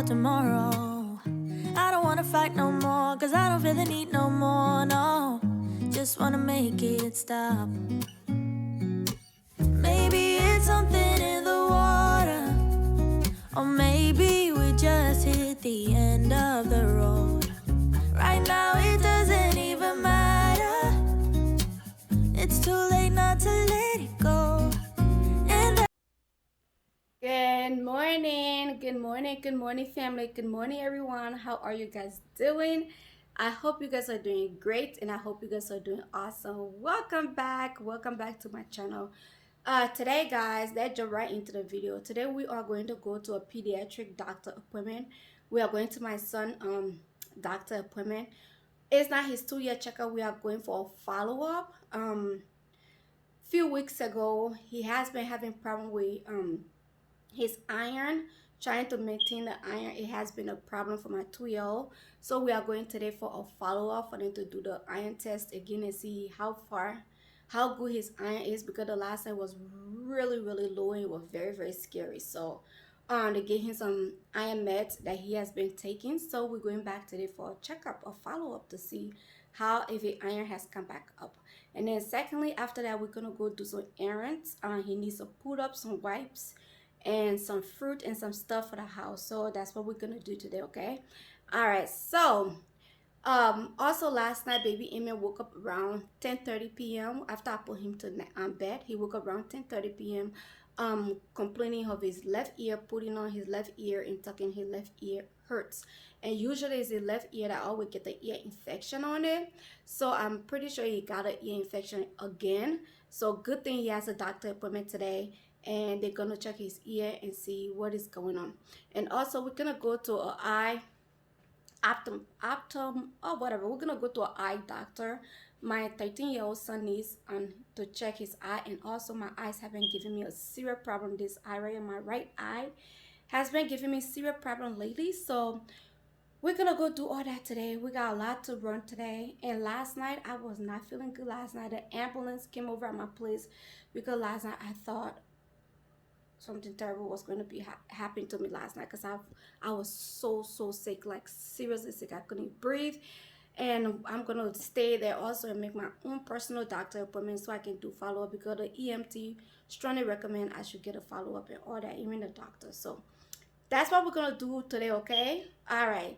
about tomorrow. I don't wanna fight no more, cause I don't feel the need no more, no. Just wanna make it stop. Maybe it's something in the water, or maybe we just hit the end of the road. Right now it doesn't even matter. It's too late not to let it go. Good morning, family. Good morning, everyone. How are you guys doing? I hope you guys are doing great, and I hope you guys are doing awesome. Welcome back to my channel. Today, guys, let's jump right into the video. Today we are going to go to a pediatric doctor appointment. We are going to my son doctor appointment. It's not his 2-year checkup. We are going for a follow-up. Few weeks ago, he has been having problem with his iron, trying to maintain the iron. It has been a problem for my 2-year-old. So we are going today for a follow-up for them to do the iron test again and see how good his iron is, because the last time was really low and it was very scary. So they gave him some iron meds that he has been taking. So we're going back today for a checkup, a follow-up, to see how if the iron has come back up. And then secondly, after that, we're gonna go do some errands. He needs to put up some wipes and some fruit and some stuff for the house. So that's what we're gonna do today, okay? All right, so also last night, baby Emil woke up around 10:30 p.m. after I put him to bed. He woke up around 10:30 p.m. Complaining of his left ear, putting on his left ear and tucking his left ear hurts. And usually it's the left ear that always get the ear infection on it. So I'm pretty sure he got an ear infection again. So good thing he has a doctor appointment today, and they're gonna check his ear and see what is going on. And also we're gonna go to an eye optom or whatever. We're gonna go to an eye doctor. My 13-year-old son needs to check his eye, and also my eyes have been giving me a serious problem. This eye right in my right eye has been giving me serious problem lately. So we're gonna go do all that today. We got a lot to run today. And last night I was not feeling good. Last night the ambulance came over at my place because last night I thought something terrible was going to be happening to me last night, because I was so sick, like seriously sick. I couldn't breathe. And I'm gonna stay there also and make my own personal doctor appointment so I can do follow-up, because the EMT strongly recommend I should get a follow-up and all that, even the doctor. So that's what we're gonna do today, okay? All right.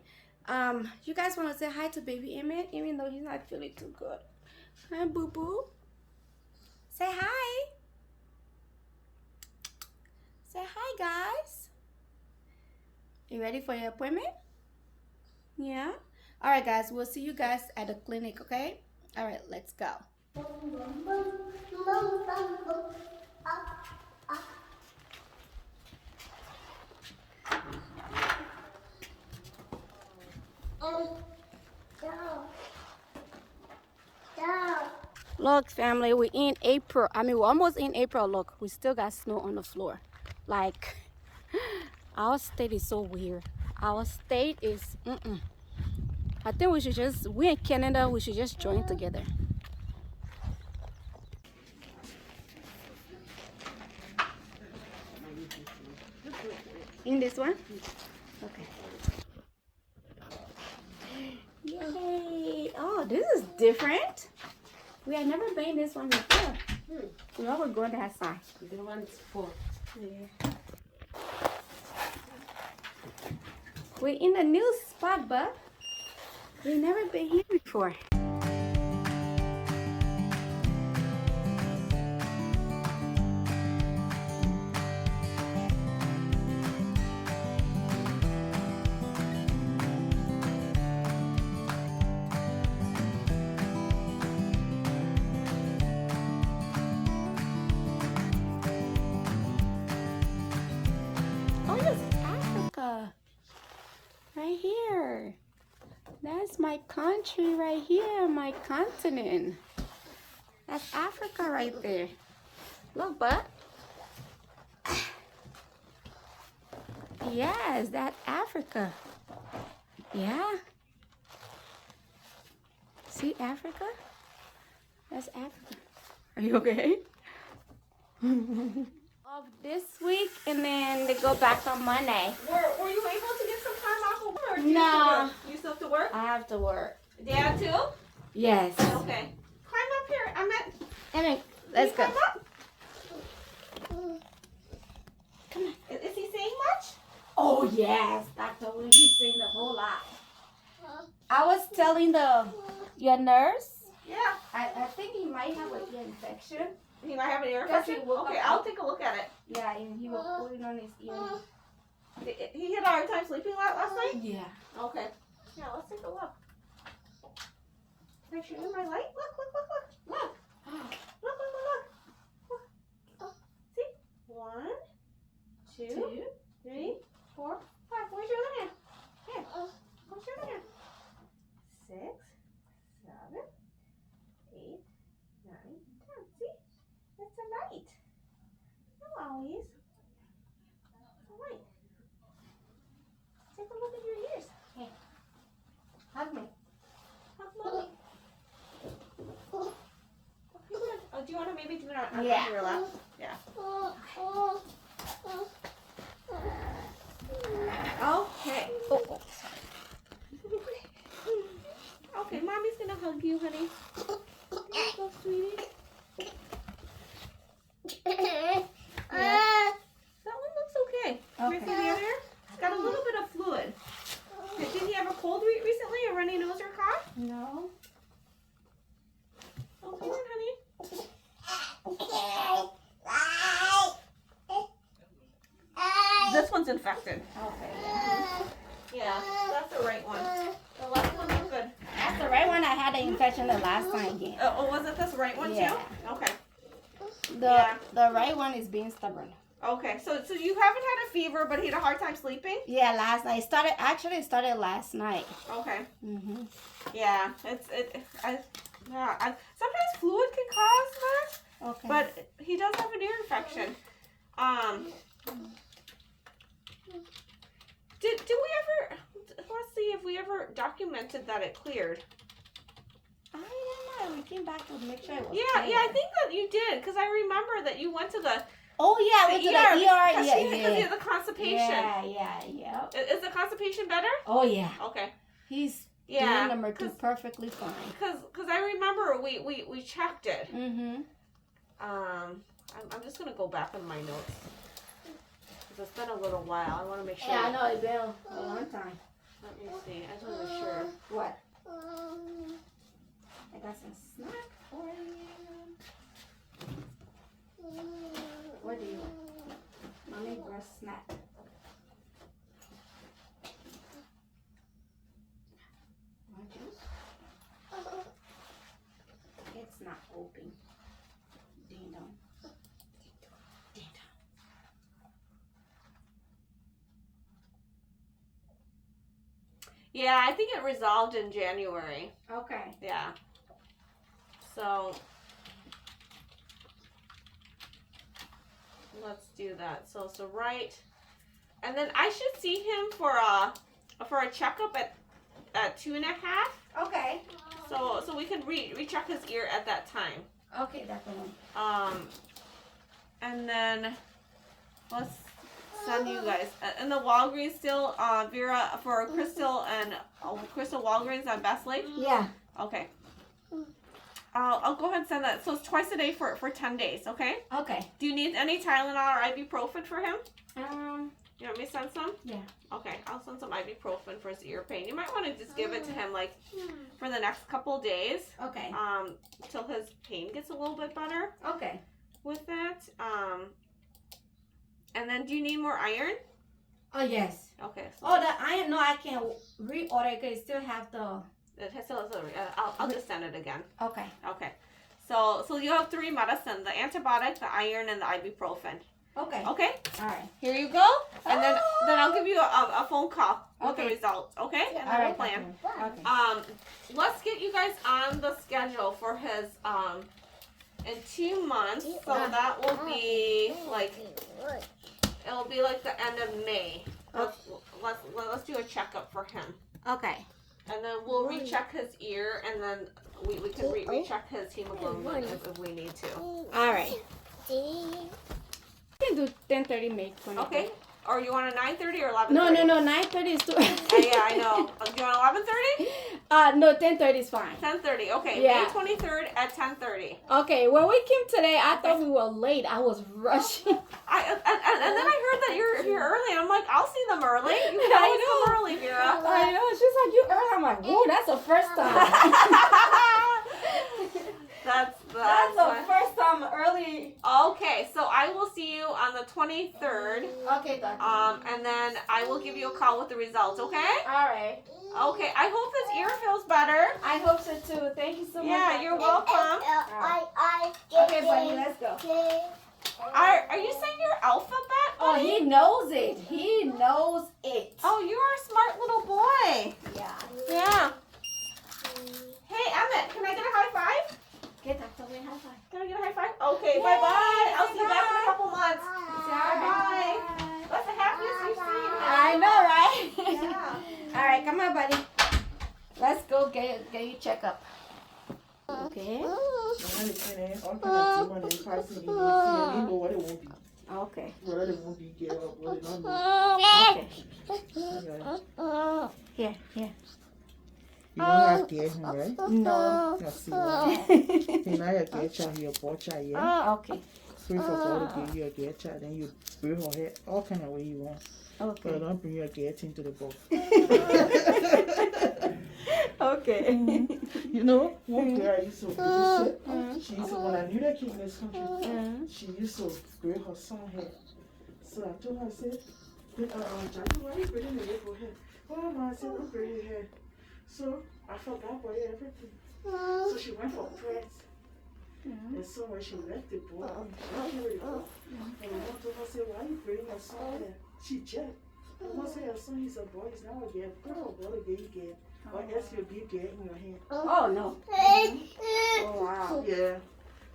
You guys want to say hi to baby Emmett, even though he's not feeling too good? Hi, boo boo. Say hi. Say hi, guys. You ready for your appointment? Yeah? All right, guys. We'll see you guys at the clinic, okay? All right, let's go. Look, family, we're in April. I mean, we're almost in April. Look, we still got snow on the floor. Like, our state is so weird. Our state is, I think we should just, we're in Canada, we should just join together. In this one? Okay. Yay! Oh, this is different. We have never been in this one before. We always go on that side. The one's full. Yeah. We're in a new spot, but we've never been here before. Oh, yes, Africa. Right here. That's my country right here, my continent. That's Africa right there. Look, bud. Yes, that's Africa. Yeah. See Africa? That's Africa. Are you okay? Of this week, and then they go back on Monday. Were you able to get some you No. have to work? You still have to work? I have to work. Dad too? Yes. Okay. Climb up here. Emmett, let's go. Climb up. Come on. Is he saying much? Oh yes, Dr. Lee, he's saying a whole lot. I was telling your nurse. Yeah. I think he might have an ear infection. He might have an ear Because he infection? woke Okay, up- I'll take a look at it. Yeah, and he was pulling on his ear. He had a hard time sleeping last night? Yeah. Okay. Yeah, let's take a look. Can I show you my light? Look, look, look, look. Look. Look, look, look, look. See? 1, 2, 3, 4, 5. Where's your other hand? Here. Where's your other hand? 6, 7, 8, 9, 10. See? It's a light. No, always. It's a light. Take a look at your ears. Hey, hug me. Hug mommy. Okay, good. Oh, do you want to maybe do it on Yeah. your lap? Yeah. Okay. Oh. Okay, mommy's gonna hug you, honey. There you go, sweetie. Yeah. That one looks okay. Can I see the other ear? It's got a little bit of fluid. Did he have a cold recently? A runny nose or cough? No. Oh, come on, honey. This one's infected. Okay. Yeah, that's the right one. The left one looked good. That's the right one. I had the infection the last time again. Oh, was it this right one Yeah. too? Okay. The right one is being stubborn. Okay, so you haven't had a fever, but he had a hard time sleeping? Yeah, last night. It started last night. Okay. Mhm. Yeah, sometimes fluid can cause that, Okay. but he does have an ear infection. Did we ever, let's see if we ever documented that it cleared. I don't know. We came back to make sure it was Yeah, clear. I think that you did, because I remember that you went to the Oh yeah, I went to the ER. because Yeah, because he yeah. had the constipation. Yeah. Is the constipation better? Oh yeah. Okay. He's Yeah. doing number 2 perfectly fine. Because I remember we checked it. Mhm. I'm just gonna go back on my notes. Because it's been a little while. I want to make sure. Yeah, I know it's been a long time. Let me see. I just want to make sure. What? I got some snack for you. What do you want? Mommy, breast snack. Want juice? It's not open. Ding dong. Ding dong. Yeah, I think it resolved in January. Okay. Yeah. So let's do that. So right, and then I should see him for a checkup at 2.5. Okay. So we can recheck his ear at that time. Okay, definitely. And then let's send you guys and the Walgreens still Vera for Crystal and Crystal Walgreens on Best Lake. Yeah. Okay. I'll go ahead and send that. So it's twice a day for 10 days. Okay. Okay. Do you need any Tylenol or ibuprofen for him? You want me to send some? Yeah. Okay, I'll send some ibuprofen for his ear pain. You might want to just give it to him like for the next couple of days. Okay. Till his pain gets a little bit better Okay. with that. And then do you need more iron? Oh yes. Okay. So Oh, the iron. No, I can reorder because it still have the. I'll just send it again. Okay. Okay. So you have 3 medicine: the antibiotic, the iron, and the ibuprofen. Okay. Okay. All right. Here you go. And then I'll give you a phone call with the Okay. results. Okay. And then All we'll right. plan. Okay. Let's get you guys on the schedule for his in 2 months. So that will be like it'll be like the end of May. Let's do a checkup for him. Okay. And then we'll recheck his ear, and then we can recheck his hemoglobin if we need to. All right. You can do 10:30 May 20. Okay. Or you want a 9:30 or 11:30? No, 9:30 is too Yeah, I know. Do you want 11:30? No, 10:30 is fine. 10:30. Okay, Yeah. May 23rd at 10:30. Okay, when we came today, I thought we were late. I was rushing. And then I heard that you're here early. I'm like, I'll see them early. You can always come early, Vera. I know. She's like, you early. I'm like, whoa, that's the first time. That's the first time early. Okay, so I will see you on the 23rd. Okay, doctor. And then I will give you a call with the results, okay? All right. Okay, I hope this ear feels better. I hope so too. Thank you so much. Yeah, you're welcome. Okay, buddy, let's go. Are you saying your alphabet? Oh, buddy? he knows it. He knows it. Oh, you are a smart little boy. Yeah. Yeah. Hey, Emmett, can I get a high five? Get that away. High five. Can I get a high five? Okay, bye-bye. I'll see you back in a couple months. Bye-bye. That's the happiest you've seen. I know, right? Yeah. All right, come on, buddy. Let's go get your checkup. Okay. Okay. Okay. Here. You don't have care, right? No. I see. And now you get child here, poor child, yeah? Okay. Pray for God to give you a get child, then you spray her hair all kind of way you want. Okay. But don't bring your get into the box. Okay. You know, one girl I used to visit, she used to, when I knew that kid in this country, she used to spray her son hair. So I told her, I said, Jackie, why are you braiding the hair for her? Oh, no, I said, don't braid your hair. So I forgot for everything. So she went for press. And so when she left the boy, she carried it off. And my mom told her, I said, why are you braiding your son hair? She checked. My mom said, your son is a boy, he's not a girl. Girl, what a gay girl. Or else you'll be gay in your hand. Oh, no. Oh, wow. Yeah.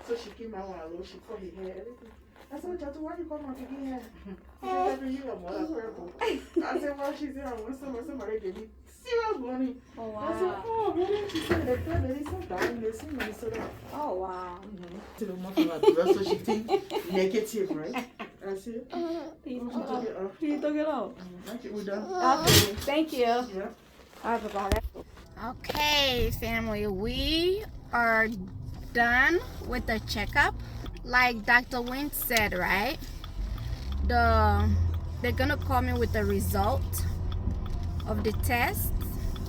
So she came out when I looked, she cut her hair, everything. I said, Jatu, why do you call my piggy hair? She said, every year your mother purple. I said, well, she said, I want somebody gave me serious money. Oh, wow. I said, oh, really? She said, the third lady said, dying, they see me, so that. Oh, wow. To the mouth of her dress, so she think negative, right? I said, He she took it off. He took it off. Thank you, we're done. Okay, thank you. Yeah. All right, bye-bye. Okay, family, we are done with the checkup. Like Dr. Wynn said, right? They're gonna call me with the result of the test.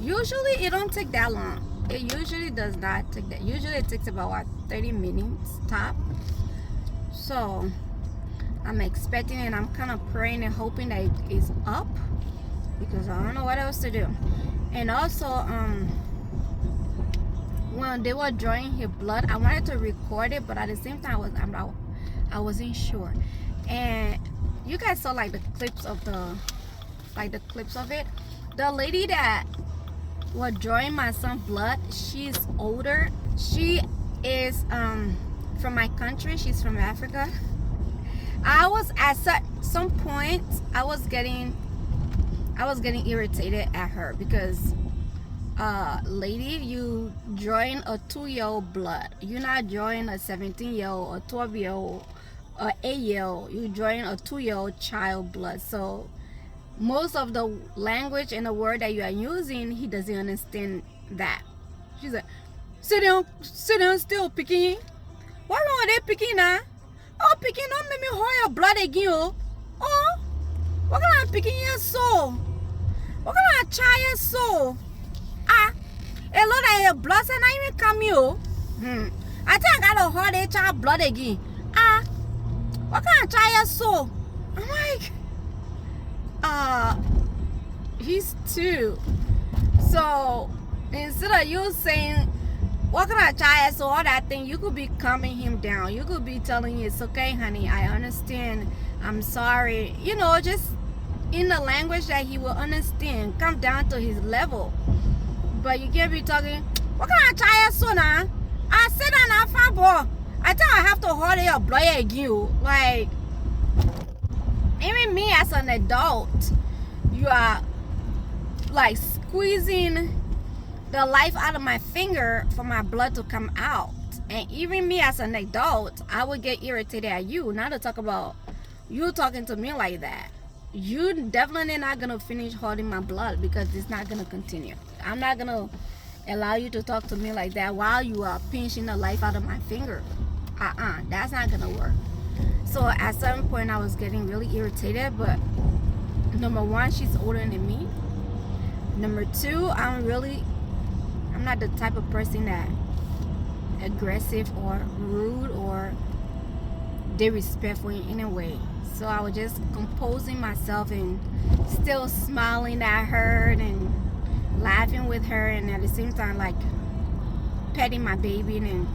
Usually it don't take that long. It usually does not take that. Usually it takes about 30 minutes top. So I'm expecting and I'm kind of praying and hoping that it is up, because I don't know what else to do. And also when they were drawing his blood, I wanted to record it, but at the same time I wasn't sure. And you guys saw like the clips of it. The lady that was drawing my son's blood, she's older. She is from my country. She's from Africa. I was at some point I was getting irritated at her because lady, you drawing a 2-year-old blood. You're not drawing a 17-year-old or 12-year-old or 8-year-old. You're drawing a 2-year-old child blood. So most of the language and the word that you are using, he doesn't understand that. She's like, sit down still, picking. What wrong with that picking now? Oh, picking, don't make me hold your blood again. Oh, what kind of picking your soul? What kind of child soul? Ah, a lot of your blood and not even come you. I think I got a hard child blood again. Ah, what kind of child soul? I'm like, he's 2. So instead of you saying what kind of child soul, all that thing, you could be calming him down. You could be telling him, it's okay, honey, I understand. I'm sorry. You know, just in the language that he will understand. Come down to his level. But you can't be talking, what kind of child soul now? I said that now, boy. I think I have to hold your blood again. Like, even me as an adult, you are like squeezing the life out of my finger for my blood to come out. And even me as an adult, I would get irritated at you. Not to talk about you talking to me like that. you definitely not gonna finish holding my blood, because it's not gonna continue. I'm not gonna allow you to talk to me like that while you are pinching the life out of my finger. That's not gonna work. So at some point I was getting really irritated, but number one, she's older than me. Number two, I'm not the type of person that aggressive or rude or disrespectful in any way. So I was just composing myself and still smiling at her and laughing with her, and at the same time like petting my baby and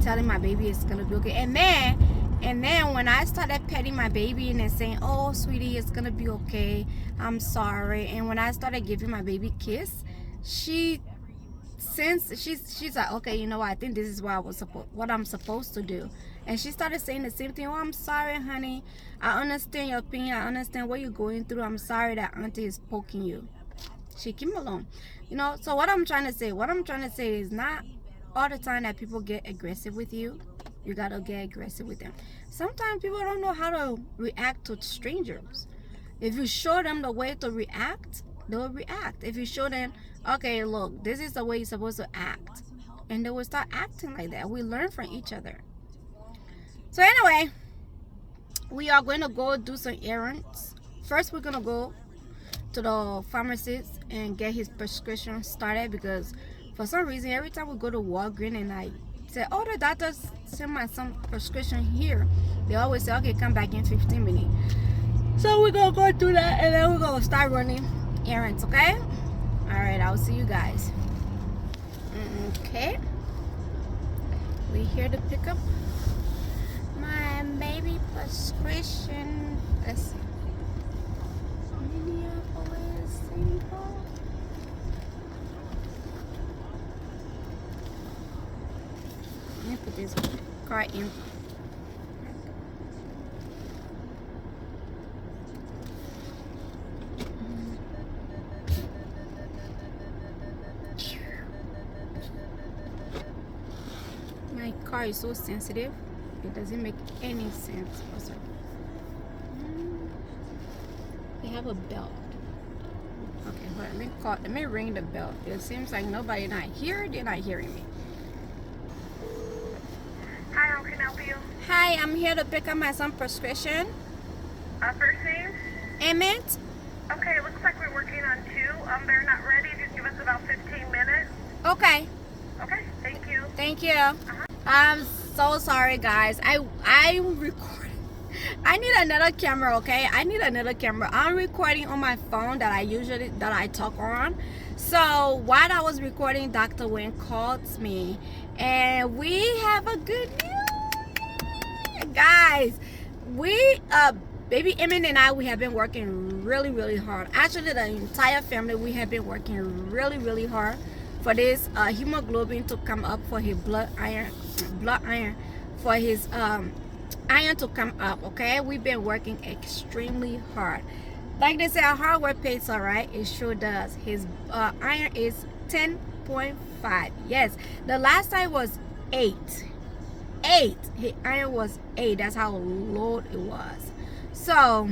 telling my baby it's gonna be okay. And then when I started petting my baby and saying, oh sweetie, it's gonna be okay, I'm sorry, and when I started giving my baby a kiss, she's like, okay, you know what, I think this is what I'm supposed to do. And she started saying the same thing. Oh, I'm sorry, honey, I understand your pain, I understand what you're going through, I'm sorry that auntie is poking you. She came along, you know. So what I'm trying to say is, not all the time that people get aggressive with you, you gotta get aggressive with them. Sometimes people don't know how to react to strangers. If you show them the way to react, they'll react. If you show them, okay, look, this is the way you're supposed to act, and they will start acting like that. We learn from each other. So anyway, we are going to go do some errands. First, we're gonna go to the pharmacist and get his prescription started, because for some reason every time we go to Walgreens and I say, oh, the doctor sent my some prescription here, they always say, okay, come back in 15 minutes. So we're gonna go do that, and then we're gonna start running errands. Okay, all right, I'll see you guys. Okay, we here to pick up my baby prescription. Let's see. Let me put this card in. My car is so sensitive, it doesn't make any sense. They have a belt. Okay, but let me ring the bell. It seems like nobody not here. They're not hearing me. Hi, how can I help you? Hi, I'm here to pick up my son's prescription. First name? Emmett? Okay, looks like we're working on two. They're not ready. Just give us about 15 minutes. Okay. Okay, thank you. Thank you. I'm so sorry, guys. I'm recording. I need another camera, okay? I need another camera. I'm recording on my phone that I talk on. So while I was recording, Dr. Wayne called me, and we have a good news, guys. Baby Emmett and I, we have been working really hard. Actually, the entire family, we have been working really hard for this hemoglobin to come up, for his blood iron, for his iron to come up. Okay, we've been working extremely hard. Like they say, hard work pays, all right? It sure does. His iron is 10.5. Yes, the last time was 8. His iron was 8. That's how low it was. So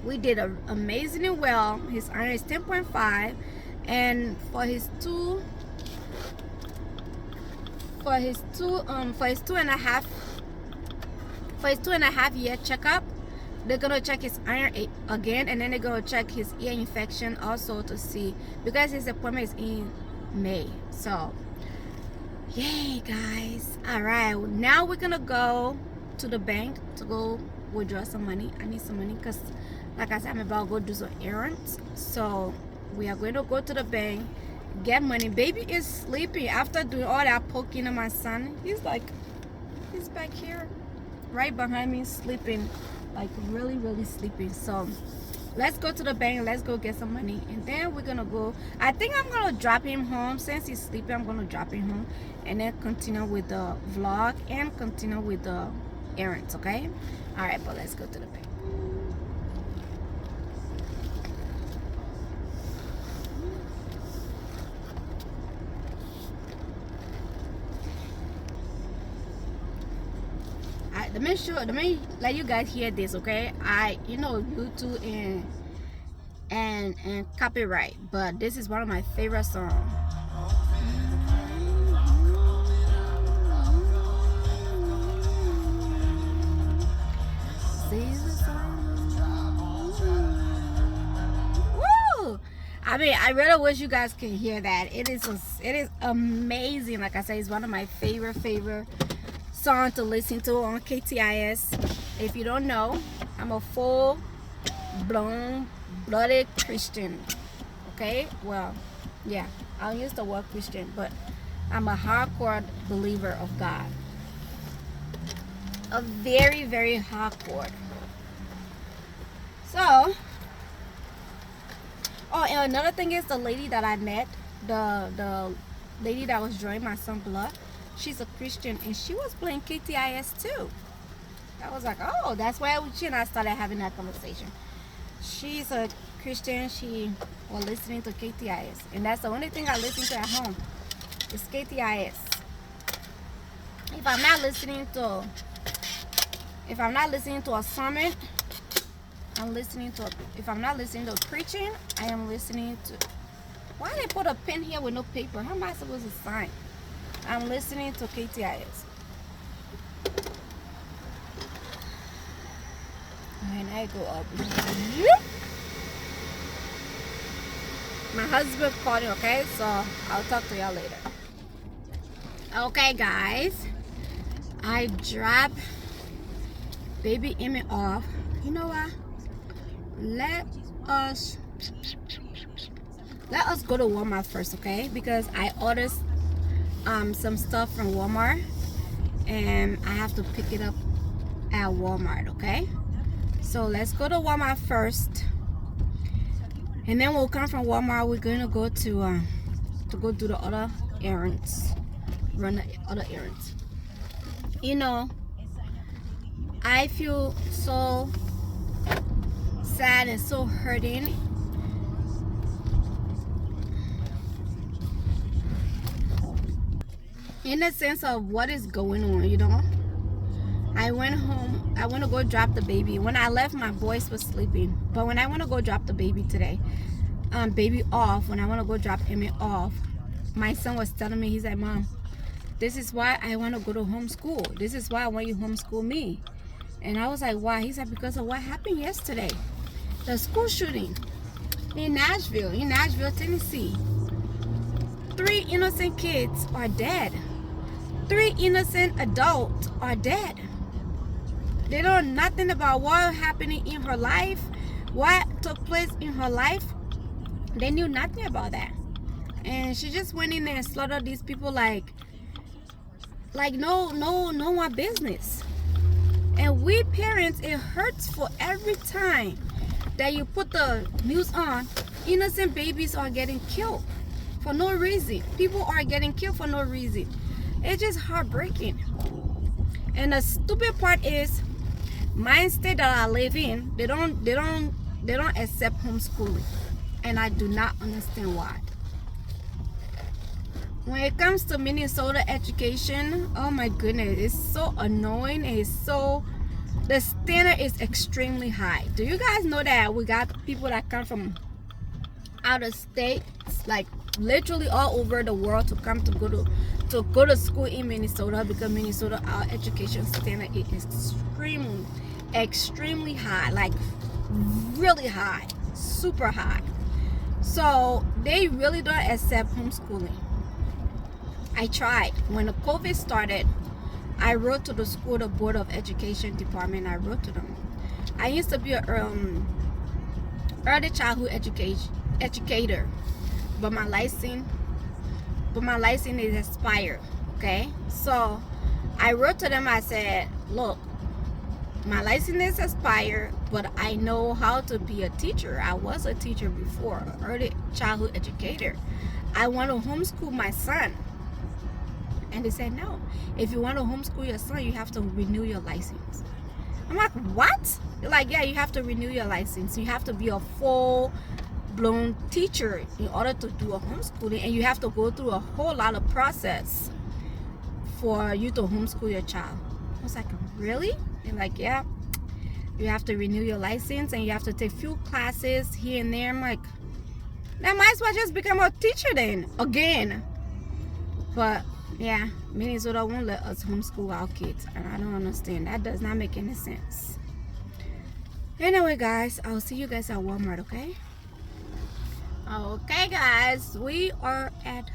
we did amazingly well. His iron is 10.5, and for his two and a half year checkup, they're gonna check his iron again, and then they're gonna check his ear infection also to see, because his appointment is in May. So yay, guys. All right, now we're gonna go to the bank to go withdraw some money. I need some money because, like I said, I'm about to go do some errands. So we are going to go to the bank, get money. Baby is sleeping after doing all that poking of my son. He's back here right behind me, sleeping, like really sleeping. So let's go to the bank, let's go get some money, and then we're gonna go. I think I'm gonna drop him home. Since he's sleeping, I'm gonna drop him home and then continue with the vlog and continue with the errands. Okay, all right, but let's go to the bank. The let me let you guys hear this, okay? YouTube and copyright, but this is one of my favorite songs. Woo! I mean, I really wish you guys can hear that. It is amazing. Like I said, it's one of my favorite songs to listen to on KTIS. If you don't know, I'm a full-blown blooded Christian. Okay, well, yeah, I'll use the word Christian, but I'm a hardcore believer of God. A very, very hardcore. So, oh, and another thing is the lady that I met, the lady that was drawing my son blood, she's a Christian and she was playing KTIS too. I was like, oh, that's why she and I started having that conversation. She's a Christian. She was listening to KTIS, and that's the only thing I listen to at home is KTIS. If I'm not listening to a sermon, if I'm not listening to preaching, I am listening to, why they put a pen here with no paper? How am I supposed to sign? I'm listening to KTIS. And I go up. My husband called me, okay? So I'll talk to y'all later. Okay, guys. I dropped baby Emmett off. You know what? Let us go to Walmart first, okay? Because I ordered some stuff from Walmart and I have to pick it up at Walmart, okay? So let's go to Walmart first, and then we'll come from Walmart. We're gonna go to go do the other errands, run the other errands. You know, I feel so sad and so hurting. In the sense of what is going on, you know. I went home. I want to go drop the baby. When I left, my boys were sleeping. But when I want to go drop the baby today, baby off, when I want to go drop Emmett off, my son was telling me, he's like, Mom, this is why I want to go to homeschool. This is why I want you to homeschool me. And I was like, why? He said, because of what happened yesterday. The school shooting in Nashville, Tennessee. 3 innocent kids are dead. 3 innocent adults are dead. They know nothing about what happened in her life, what took place in her life. They knew nothing about that. And she just went in there and slaughtered these people like no one business. And we parents, it hurts for every time that you put the news on. Innocent babies are getting killed for no reason. People are getting killed for no reason. It's just heartbreaking. And the stupid part is, my state that I live in, they don't accept homeschooling, and I do not understand why. When it comes to Minnesota education, oh my goodness, it's so annoying. The standard is extremely high. Do you guys know that we got people that come from out of state, like literally all over the world, to come to go to school in Minnesota, because Minnesota, our education standard is extremely high, like really high, super high. So they really don't accept homeschooling. I tried. When the COVID started, I wrote to the school, the Board of Education department. I wrote to them. I used to be a early childhood educator, but my license is expired. Okay, so I wrote to them. I said, look, my license is expired, but I know how to be a teacher. I was a teacher before, early childhood educator. I want to homeschool my son. And they said, no, if you want to homeschool your son, you have to renew your license. I'm like, what? They're like, yeah, you have to renew your license. You have to be a full-blown teacher in order to do a homeschooling, and you have to go through a whole lot of process for you to homeschool your child. I was like, really? They're like, yeah, you have to renew your license and you have to take few classes here and there. I'm like, I might as well just become a teacher then again. But yeah, Minnesota won't let us homeschool our kids, and I don't understand. That does not make any sense. Anyway, guys, I'll see you guys at Walmart, okay? Okay, guys, we are at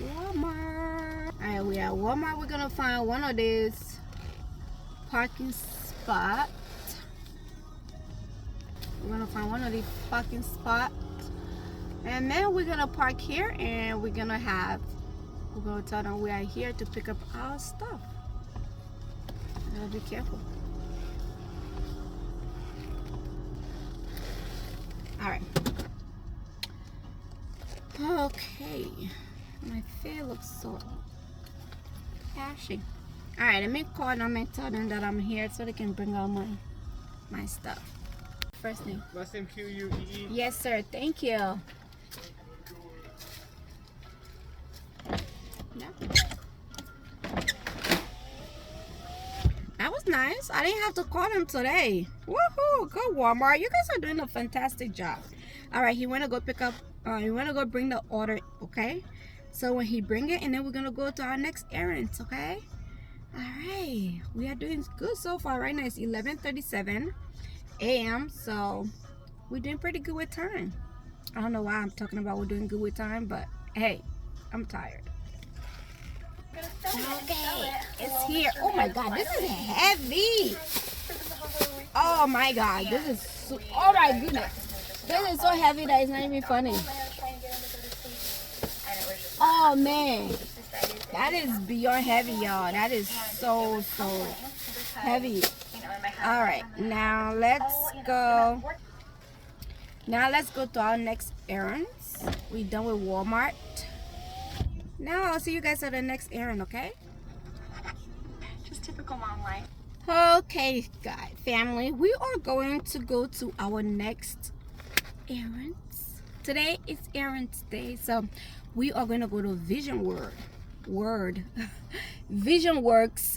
Walmart. All right, we are at Walmart. We're gonna find one of these parking spots. We're gonna find one of these parking spots, and then we're gonna park here, and we're gonna tell them we are here to pick up our stuff. Gotta be careful. All right. Okay. My face looks so ashy. All right, let me call them and tell them that I'm here so they can bring out my stuff. First name. Last name Q-U-E-E. Yes, sir. Thank you. Yeah. That was nice. I didn't have to call him today. Woohoo! Go Walmart. You guys are doing a fantastic job. All right, he want to go pick up. He want to go bring the order. Okay. So when he bring it, and then we're gonna go to our next errands. Okay. All right. We are doing good so far. Right now it's 11:37 a.m. So we're doing pretty good with time. I don't know why I'm talking about we're doing good with time, but hey, I'm tired. Okay, it's here. Oh my god, this is heavy. Oh my god, this is so, oh my goodness, this is so heavy that it's not even funny. Oh man, that is beyond heavy, y'all. That is so heavy. All right, now let's go to our next errands. We're done with Walmart. Now I'll see you guys at the next errand, okay? Just typical mom life. Okay, guys, family, we are going to go to our next errands. Today is errands day, so we are going to go to Vision Works.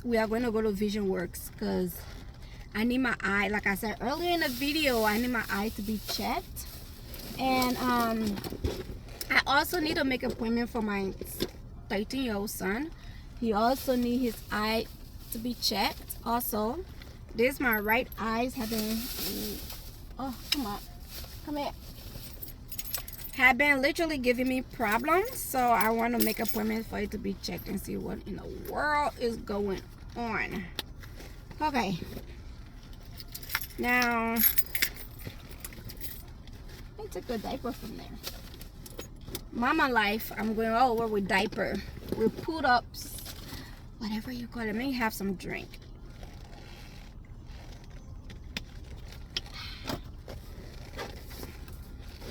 We are going to go to Vision Works because I need my eye, like I said earlier in the video, I need my eye to be checked. And I also need to make an appointment for my 13-year-old son. He also needs his eye to be checked. Also, this my right eye's having, oh come here, have been literally giving me problems. So I want to make an appointment for it to be checked and see what in the world is going on. Okay. Now, let me take the diaper from there. Mama life, I'm going all over with diaper, with put-ups, whatever you call it. Let me have some drink.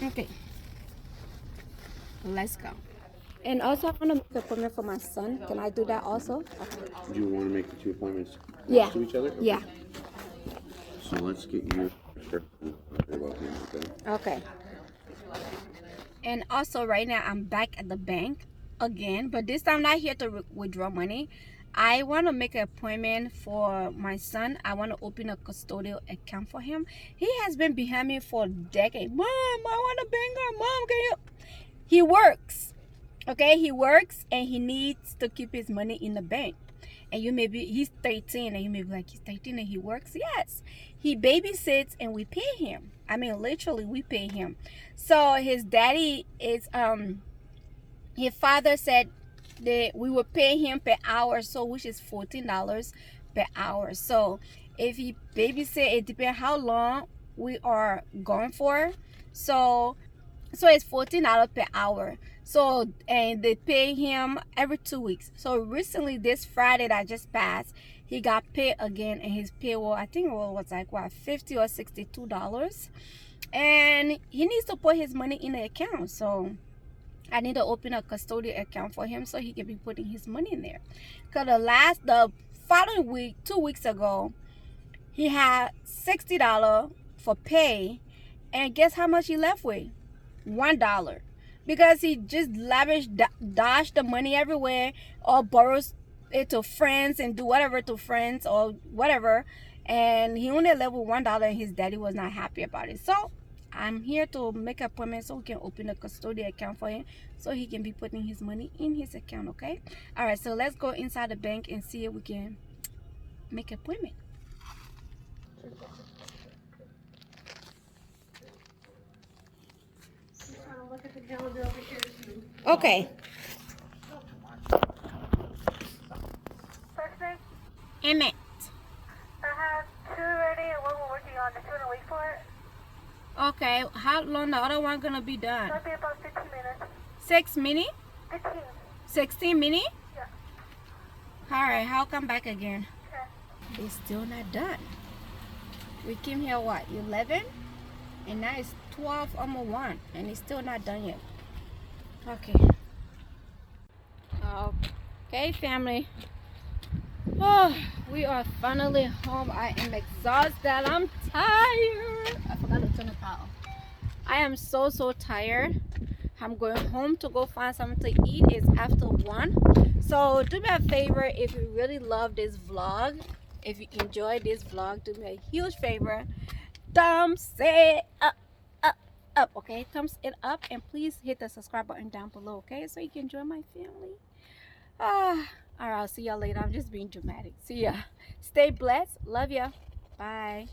Okay, let's go. And also, I want to make an appointment for my son. Can I do that also? Okay. Do you want to make the two appointments Yeah. to each other? Okay. Yeah. So let's get you. Okay. And also right now I'm back at the bank again, but this time I'm not here to withdraw money. I want to make an appointment for my son. I want to open a custodial account for him. He has been behind me for a decade. Mom, I want a banker. Mom, can you? He works. Okay, he works and he needs to keep his money in the bank. And you may be, he's 13 and you may be like, he's 13 and he works? Yes. He babysits and we pay him. I mean, literally we pay him. So his daddy is, his father said that we will pay him per hour, so which is $14 per hour. So if he babysit, it depends how long we are going for. So it's $14 per hour. So, and they pay him every 2 weeks. So recently, this Friday that just passed, he got paid again, and his pay was, I think it was like what, $50 or $62, and he needs to put his money in the account. So I need to open a custodial account for him so he can be putting his money in there. Because the following week, 2 weeks ago, he had $60 for pay, and guess how much he left with? $1. Because he just dashed the money everywhere, or borrows it to friends and do whatever to friends or whatever, and he only left with $1 and his daddy was not happy about it. So I'm here to make an appointment so we can open a custodial account for him so he can be putting his money in his account. Okay, all right, so let's go inside the bank and see if we can make an appointment. Okay. First name? Emmett. I have 2 ready and 1 we're working on. If you want to wait for it, Okay, how long the other one gonna be done? it'll be about 15 minutes. 6 minutes? 15. 16 minutes? Yeah. All right, I'll come back again. Okay. It's still not done. We came here what, 11? And now it's 12, almost 1, and it's still not done yet. Okay. Okay, family. Oh, we are finally home. I am exhausted. I'm tired. I forgot to turn the power off. I am so tired. I'm going home to go find something to eat. It's after 1. So do me a favor, if you really love this vlog, if you enjoy this vlog, do me a huge favor. Thumbs it up, okay? Thumbs it up, and please hit the subscribe button down below, okay? So you can join my family. All right, I'll see y'all later. I'm just being dramatic. See ya. Stay blessed. Love ya. Bye.